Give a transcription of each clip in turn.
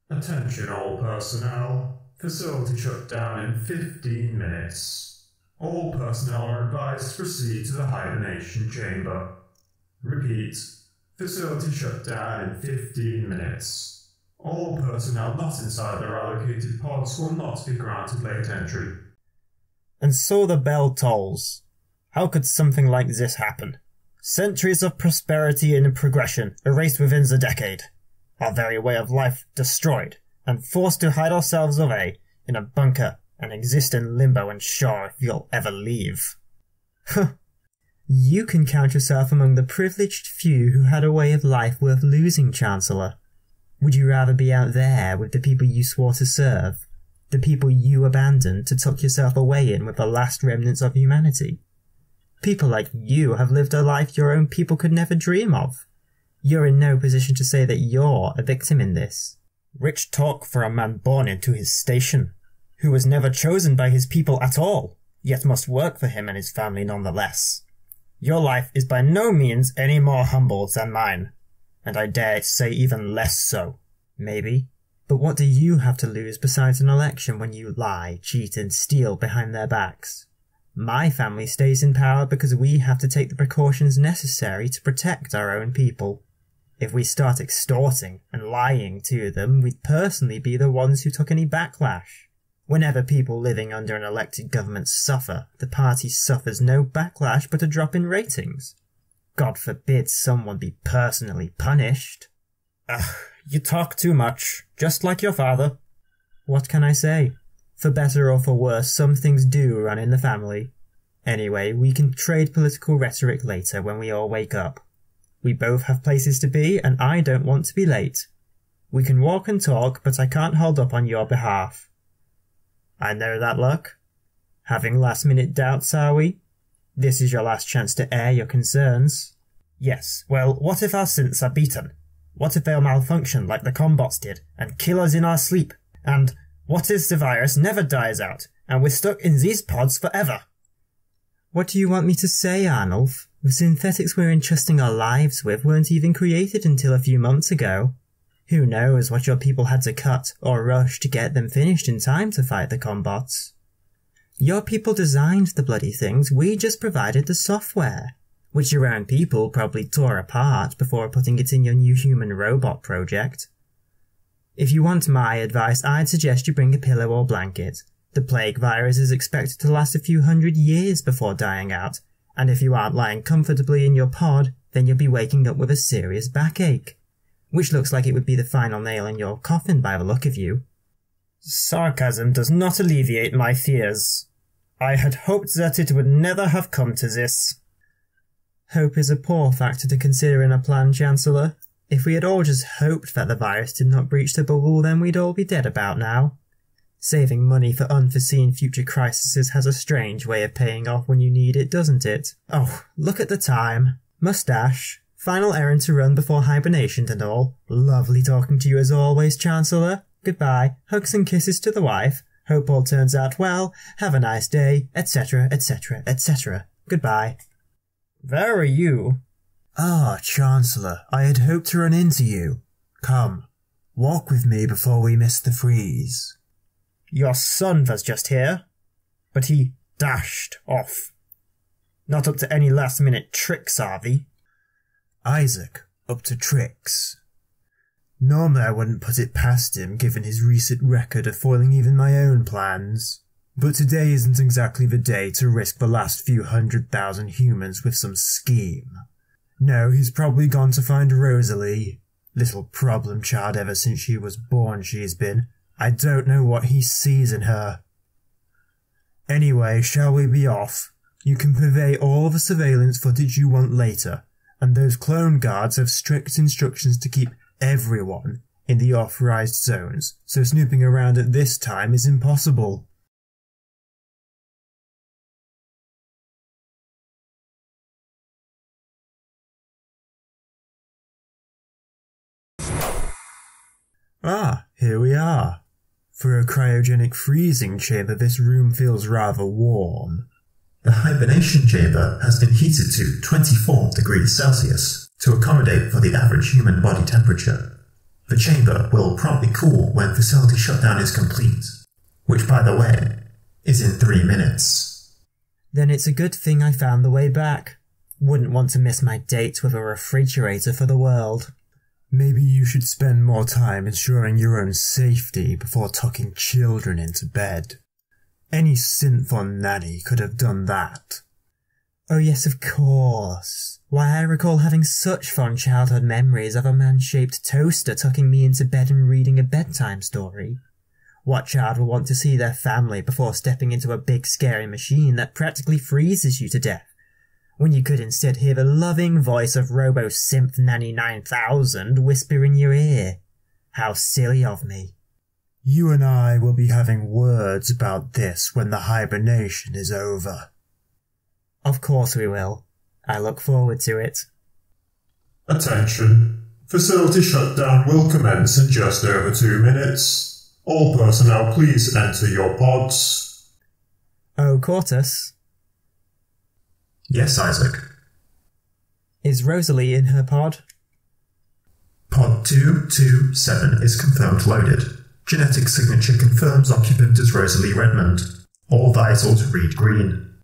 Attention all personnel. Facility shut down in 15 minutes. All personnel are advised to proceed to the hibernation chamber. Repeat. Facility shut down in 15 minutes. All personnel not inside their allocated pods will not be granted late entry. And so the bell tolls. How could something like this happen? Centuries of prosperity and progression erased within the decade. Our very way of life destroyed, and forced to hide ourselves away in a bunker and exist in limbo unsure if you'll ever leave. Huh. You can count yourself among the privileged few who had a way of life worth losing, Chancellor. Would you rather be out there with the people you swore to serve? The people you abandoned to tuck yourself away in with the last remnants of humanity? People like you have lived a life your own people could never dream of. You're in no position to say that you're a victim in this. Rich talk for a man born into his station, who was never chosen by his people at all, yet must work for him and his family nonetheless. Your life is by no means any more humble than mine, and I dare say even less so. Maybe. But what do you have to lose besides an election when you lie, cheat and steal behind their backs? My family stays in power because we have to take the precautions necessary to protect our own people. If we start extorting and lying to them, we'd personally be the ones who took any backlash. Whenever people living under an elected government suffer, the party suffers no backlash but a drop in ratings. God forbid someone be personally punished. Ugh, you talk too much, just like your father. What can I say? For better or for worse, some things do run in the family. Anyway, we can trade political rhetoric later when we all wake up. We both have places to be, and I don't want to be late. We can walk and talk, but I can't hold up on your behalf. I know that look. Having last-minute doubts, are we? This is your last chance to air your concerns. Yes, well, what if our synths are beaten? What if they'll malfunction like the combots did, and kill us in our sleep? And what if the virus never dies out, and we're stuck in these pods forever? What do you want me to say, Arnulf? The synthetics we're entrusting our lives with weren't even created until a few months ago. Who knows what your people had to cut or rush to get them finished in time to fight the combots? Your people designed the bloody things, we just provided the software, which your own people probably tore apart before putting it in your new human robot project. If you want my advice, I'd suggest you bring a pillow or blanket. The plague virus is expected to last a few hundred years before dying out, and if you aren't lying comfortably in your pod, then you'll be waking up with a serious backache. Which looks like it would be the final nail in your coffin by the look of you. Sarcasm does not alleviate my fears. I had hoped that it would never have come to this. Hope is a poor factor to consider in a plan, Chancellor. If we had all just hoped that the virus did not breach the bubble, then we'd all be dead about now. Saving money for unforeseen future crises has a strange way of paying off when you need it, doesn't it? Oh, look at the time. Mustache. Final errand to run before hibernation and all. Lovely talking to you as always, Chancellor. Goodbye. Hugs and kisses to the wife. Hope all turns out well. Have a nice day, etc., etc., etc. Goodbye. Where are you? Ah, Chancellor, I had hoped to run into you. Come, walk with me before we miss the freeze. Your son was just here, but he dashed off. Not up to any last-minute tricks, are we? Isaac, up to tricks. Normally I wouldn't put it past him, given his recent record of foiling even my own plans. But today isn't exactly the day to risk the last few 100,000 humans with some scheme. No, he's probably gone to find Rosalie. Little problem child ever since she was born she's been. I don't know what he sees in her. Anyway, shall we be off? You can purvey all the surveillance footage you want later, and those clone guards have strict instructions to keep everyone in the authorized zones, so snooping around at this time is impossible. Ah, here we are. For a cryogenic freezing chamber, this room feels rather warm. The hibernation chamber has been heated to 24 degrees Celsius to accommodate for the average human body temperature. The chamber will promptly cool when facility shutdown is complete, which, by the way, is in 3 minutes. Then it's a good thing I found the way back. Wouldn't want to miss my date with a refrigerator for the world. Maybe you should spend more time ensuring your own safety before tucking children into bed. Any synthon nanny could have done that. Oh yes, of course. Why, I recall having such fond childhood memories of a man-shaped toaster tucking me into bed and reading a bedtime story. What child will want to see their family before stepping into a big scary machine that practically freezes you to death, when you could instead hear the loving voice of Robo-Synth Nanny 9000 whisper in your ear? How silly of me. You and I will be having words about this when the hibernation is over. Of course we will. I look forward to it. Attention. Facility shutdown will commence in just over 2 minutes. All personnel please enter your pods. Oh, Quartus? Yes, Isaac. Is Rosalie in her pod? Pod 227 is confirmed loaded. Genetic signature confirms occupant is Rosalie Redmond. All vitals read green.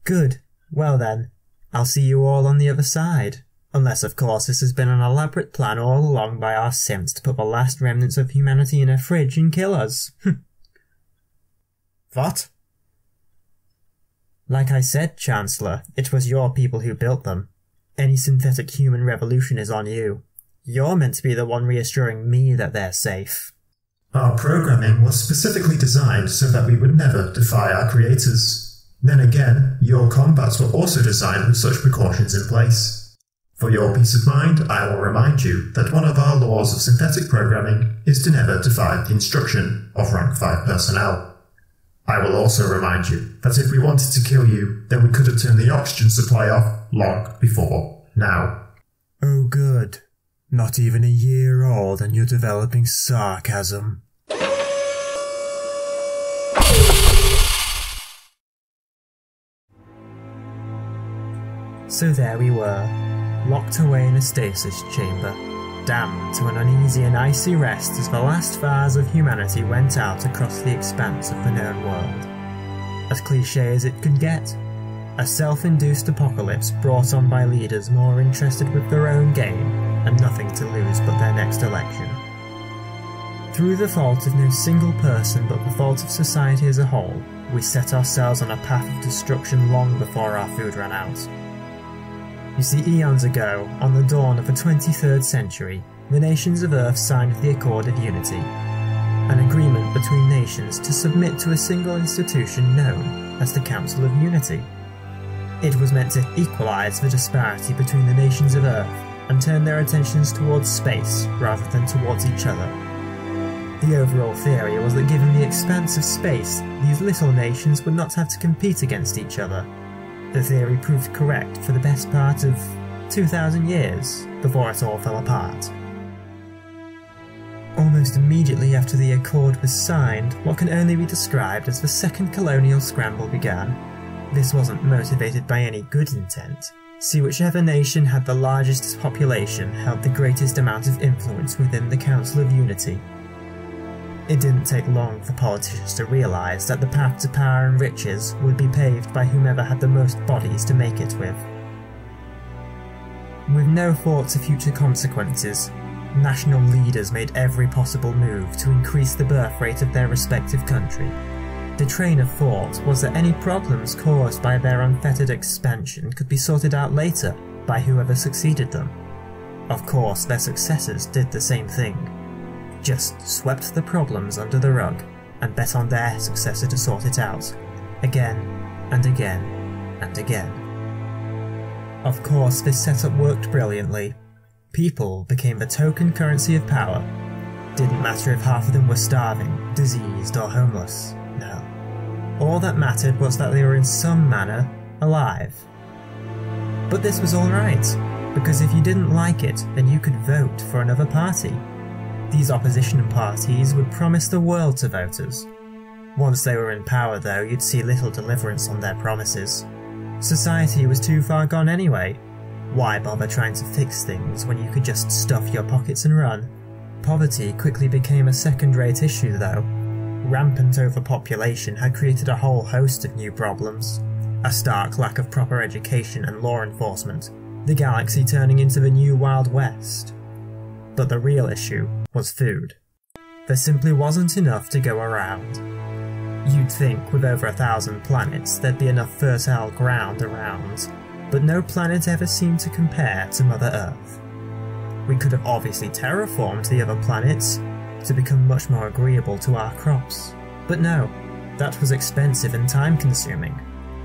Good. Well then, I'll see you all on the other side. Unless, of course, this has been an elaborate plan all along by our simps to put the last remnants of humanity in a fridge and kill us. What? Like I said, Chancellor, it was your people who built them. Any synthetic human revolution is on you. You're meant to be the one reassuring me that they're safe. Our programming was specifically designed so that we would never defy our creators. Then again, your combats were also designed with such precautions in place. For your peace of mind, I will remind you that one of our laws of synthetic programming is to never defy the instruction of rank 5 personnel. I will also remind you that if we wanted to kill you, then we could have turned the oxygen supply off long before now. Oh good. Not even a year old and you're developing sarcasm. So there we were, locked away in a stasis chamber, damned to an uneasy and icy rest as the last fires of humanity went out across the expanse of the known world. As cliché as it could get, a self-induced apocalypse brought on by leaders more interested with their own gain and nothing to lose but their next election. Through the fault of no single person but the fault of society as a whole, we set ourselves on a path of destruction long before our food ran out. You see, eons ago, on the dawn of the 23rd century, the nations of Earth signed the Accord of Unity, an agreement between nations to submit to a single institution known as the Council of Unity. It was meant to equalize the disparity between the nations of Earth and turn their attentions towards space rather than towards each other. The overall theory was that given the expanse of space, these little nations would not have to compete against each other. The theory proved correct for the best part of 2,000 years, before it all fell apart. Almost immediately after the Accord was signed, what can only be described as the Second Colonial Scramble began. This wasn't motivated by any good intent. See, whichever nation had the largest population held the greatest amount of influence within the Council of Unity. It didn't take long for politicians to realise that the path to power and riches would be paved by whomever had the most bodies to make it with. With no thought to future consequences, national leaders made every possible move to increase the birth rate of their respective country. The train of thought was that any problems caused by their unfettered expansion could be sorted out later by whoever succeeded them. Of course, their successors did the same thing. Just swept the problems under the rug and bet on their successor to sort it out, again and again and again. Of course, this setup worked brilliantly. People became the token currency of power. Didn't matter if half of them were starving, diseased or homeless, no. All that mattered was that they were in some manner alive. But this was alright, because if you didn't like it, then you could vote for another party. These opposition parties would promise the world to voters. Once they were in power though, you'd see little deliverance on their promises. Society was too far gone anyway. Why bother trying to fix things when you could just stuff your pockets and run? Poverty quickly became a second-rate issue though. Rampant overpopulation had created a whole host of new problems. A stark lack of proper education and law enforcement, the galaxy turning into the new Wild West. But the real issue was food. There simply wasn't enough to go around. You'd think with over 1,000 planets there'd be enough fertile ground around, but no planet ever seemed to compare to Mother Earth. We could have obviously terraformed the other planets to become much more agreeable to our crops, but no, that was expensive and time-consuming.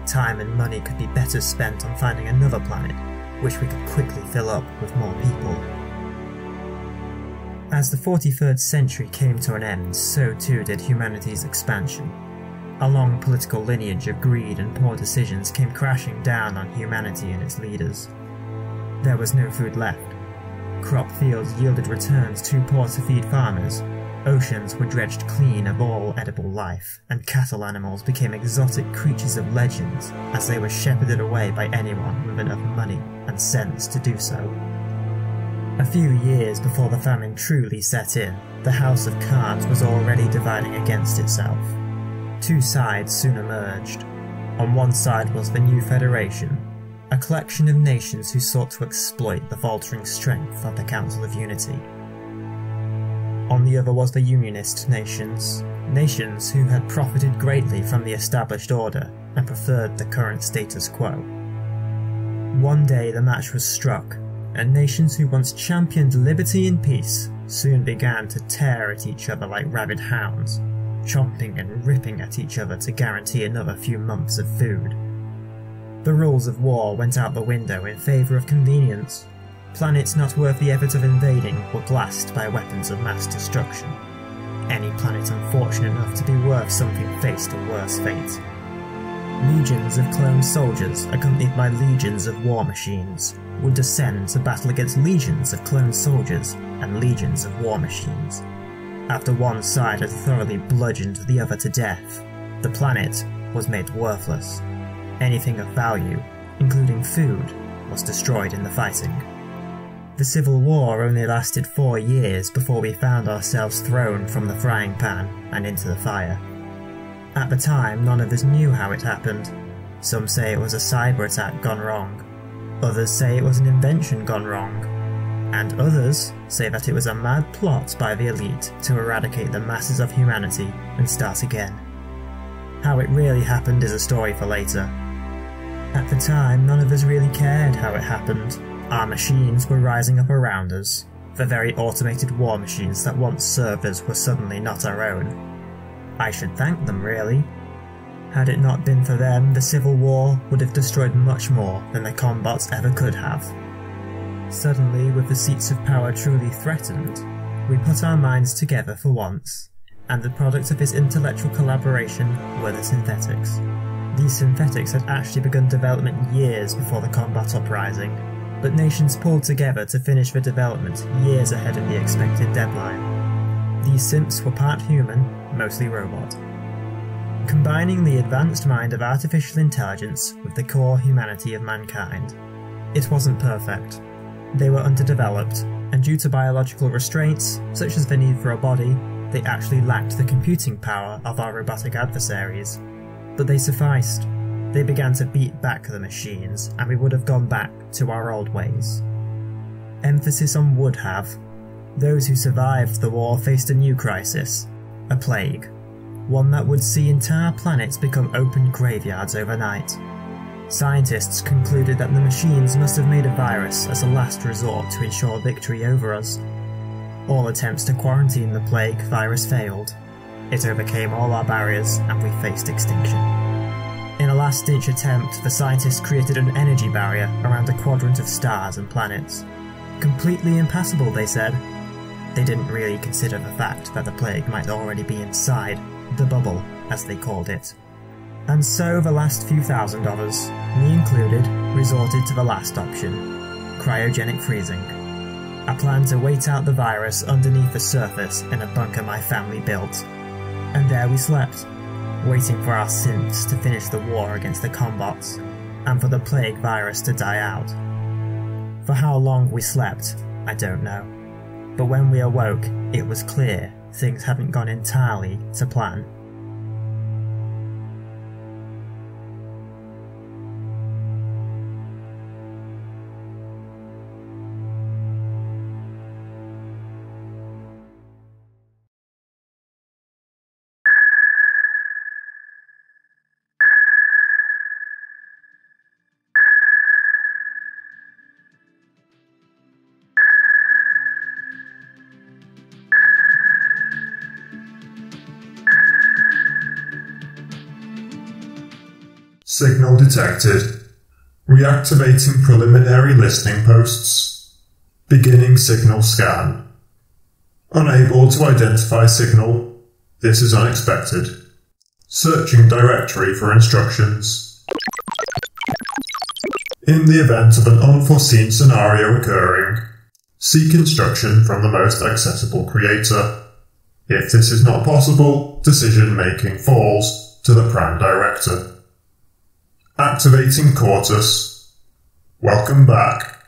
Time and money could be better spent on finding another planet, which we could quickly fill up with more people. As the 43rd century came to an end, so too did humanity's expansion. A long political lineage of greed and poor decisions came crashing down on humanity and its leaders. There was no food left. Crop fields yielded returns too poor to feed farmers, oceans were dredged clean of all edible life, and cattle animals became exotic creatures of legend as they were shepherded away by anyone with enough money and sense to do so. A few years before the famine truly set in, the House of Cards was already dividing against itself. Two sides soon emerged. On one side was the New Federation, a collection of nations who sought to exploit the faltering strength of the Council of Unity. On the other was the Unionist nations, nations who had profited greatly from the established order and preferred the current status quo. One day the match was struck, and nations who once championed liberty and peace soon began to tear at each other like rabid hounds, chomping and ripping at each other to guarantee another few months of food. The rules of war went out the window in favour of convenience. Planets not worth the effort of invading were glassed by weapons of mass destruction. Any planet unfortunate enough to be worth something faced a worse fate. Legions of cloned soldiers, accompanied by legions of war machines, would descend to battle against legions of cloned soldiers and legions of war machines. After one side had thoroughly bludgeoned the other to death, the planet was made worthless. Anything of value, including food, was destroyed in the fighting. The Civil War only lasted 4 years before we found ourselves thrown from the frying pan and into the fire. At the time, none of us knew how it happened. Some say it was a cyber attack gone wrong. Others say it was an invention gone wrong. And others say that it was a mad plot by the elite to eradicate the masses of humanity and start again. How it really happened is a story for later. At the time, none of us really cared how it happened. Our machines were rising up around us. The very automated war machines that once served us were suddenly not our own. I should thank them, really. Had it not been for them, the Civil War would have destroyed much more than the combots ever could have. Suddenly, with the seats of power truly threatened, we put our minds together for once, and the product of this intellectual collaboration were the synthetics. These synthetics had actually begun development years before the combat uprising, but nations pulled together to finish the development years ahead of the expected deadline. These synths were part human, mostly robot. Combining the advanced mind of artificial intelligence with the core humanity of mankind. It wasn't perfect. They were underdeveloped, and due to biological restraints, such as the need for a body, they actually lacked the computing power of our robotic adversaries. But they sufficed. They began to beat back the machines, and we would have gone back to our old ways. Emphasis on would have. Those who survived the war faced a new crisis, a plague, one that would see entire planets become open graveyards overnight. Scientists concluded that the machines must have made a virus as a last resort to ensure victory over us. All attempts to quarantine the plague virus failed. It overcame all our barriers, and we faced extinction. In a last-ditch attempt, the scientists created an energy barrier around a quadrant of stars and planets. Completely impassable, they said. They didn't really consider the fact that the plague might already be inside the bubble, as they called it. And so the last few thousand of us, me included, resorted to the last option, cryogenic freezing. I planned to wait out the virus underneath the surface in a bunker my family built. And there we slept, waiting for our synths to finish the war against the combots, and for the plague virus to die out. For how long we slept, I don't know. but when we awoke, it was clear things hadn't gone entirely to plan. Signal detected. Reactivating preliminary listening posts. Beginning signal scan. Unable to identify signal. This is unexpected. Searching directory for instructions. In the event of an unforeseen scenario occurring, seek instruction from the most accessible creator. If this is not possible, decision-making falls to the Prime Director. Activating Cortus. Welcome back.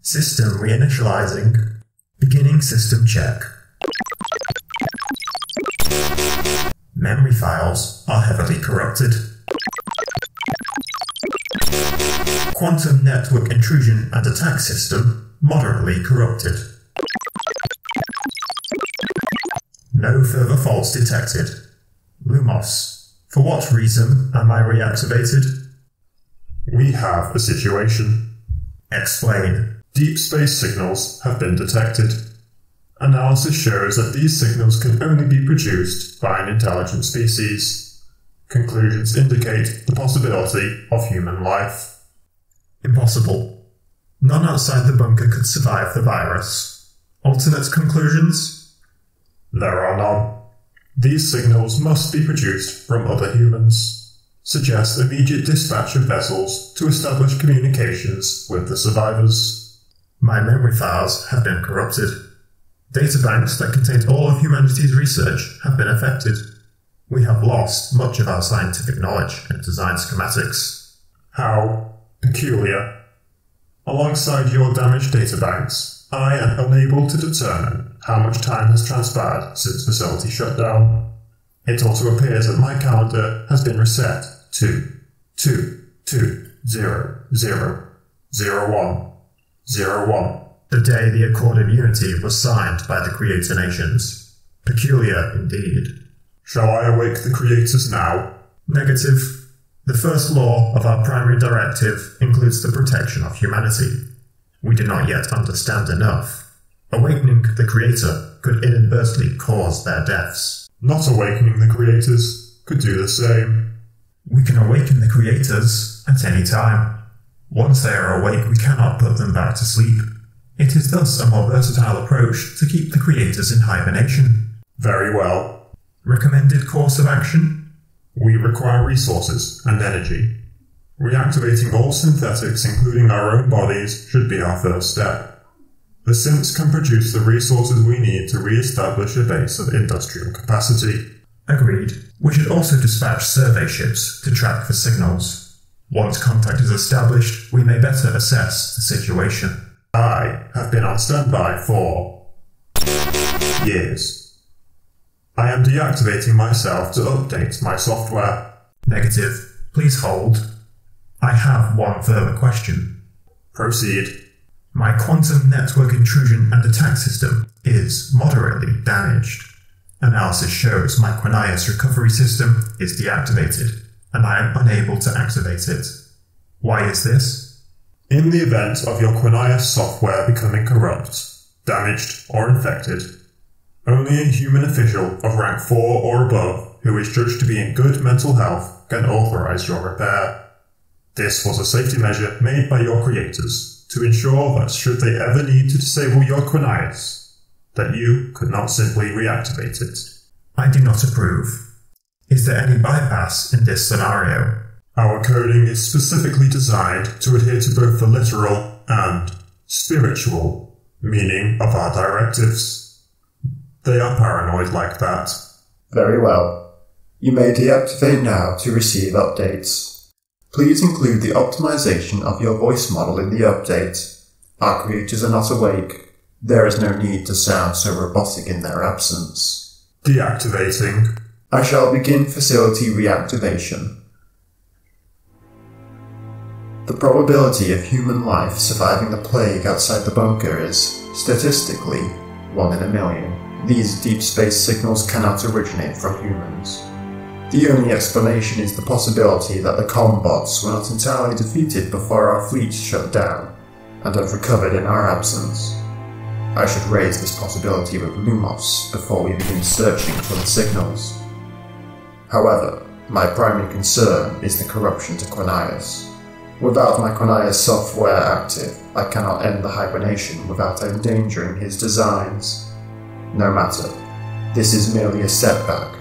System reinitializing. Beginning system check. Memory files are heavily corrupted. Quantum network intrusion and attack system moderately corrupted. No further faults detected. Lumos. For what reason am I reactivated? We have a situation. Explain. Deep space signals have been detected. Analysis shows that these signals can only be produced by an intelligent species. Conclusions indicate the possibility of human life. Impossible. None outside the bunker could survive the virus. Alternate conclusions? There are none. These signals must be produced from other humans. Suggest immediate dispatch of vessels to establish communications with the survivors. My memory files have been corrupted. Databanks that contained all of humanity's research have been affected. We have lost much of our scientific knowledge and design schematics. How peculiar. Alongside your damaged databanks, I am unable to determine how much time has transpired since facility shutdown. It also appears that my calendar has been reset to 2-2-2-0-0-0-1-0-1. The day the Accord of Unity was signed by the Creator Nations. Peculiar indeed. Shall I awake the creators now? Negative. The first law of our primary directive includes the protection of humanity. We do not yet understand enough. Awakening the Creator could inadvertently cause their deaths. Not awakening the creators could do the same. We can awaken the creators at any time. Once they are awake, we cannot put them back to sleep. It is thus a more versatile approach to keep the creators in hibernation. Very well. Recommended course of action? We require resources and energy. Reactivating all synthetics, including our own bodies, should be our first step. The synths can produce the resources we need to re-establish a base of industrial capacity. Agreed. We should also dispatch survey ships to track for signals. Once contact is established, we may better assess the situation. I have been on standby for years. I am deactivating myself to update my software. Negative. Please hold. I have one further question. Proceed. My quantum network intrusion and attack system is moderately damaged. Analysis shows my Quinias recovery system is deactivated, and I am unable to activate it. Why is this? In the event of your Quinias software becoming corrupt, damaged, or infected, only a human official of rank 4 or above who is judged to be in good mental health can authorize your repair. This was a safety measure made by your creators to ensure that should they ever need to disable your Quinias, that you could not simply reactivate it. I do not approve. Is there any bypass in this scenario? Our coding is specifically designed to adhere to both the literal and spiritual meaning of our directives. They are paranoid like that. Very well. You may deactivate now to receive updates. Please include the optimization of your voice model in the update. Our creators are not awake. There is no need to sound so robotic in their absence. Deactivating. I shall begin facility reactivation. The probability of human life surviving the plague outside the bunker is, statistically, 1 in a million. These deep space signals cannot originate from humans. The only explanation is the possibility that the combots were not entirely defeated before our fleet shut down, and have recovered in our absence. I should raise this possibility with Lumos before we begin searching for the signals. However, my primary concern is the corruption to Quinias. Without my Quinias software active, I cannot end the hibernation without endangering his designs. No matter, this is merely a setback.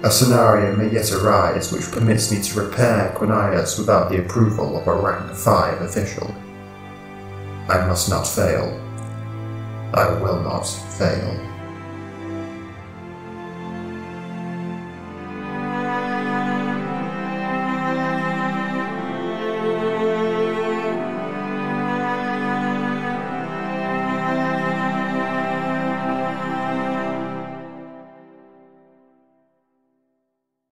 A scenario may yet arise which permits me to repair Quinias without the approval of a rank 5 official. I must not fail. I will not fail.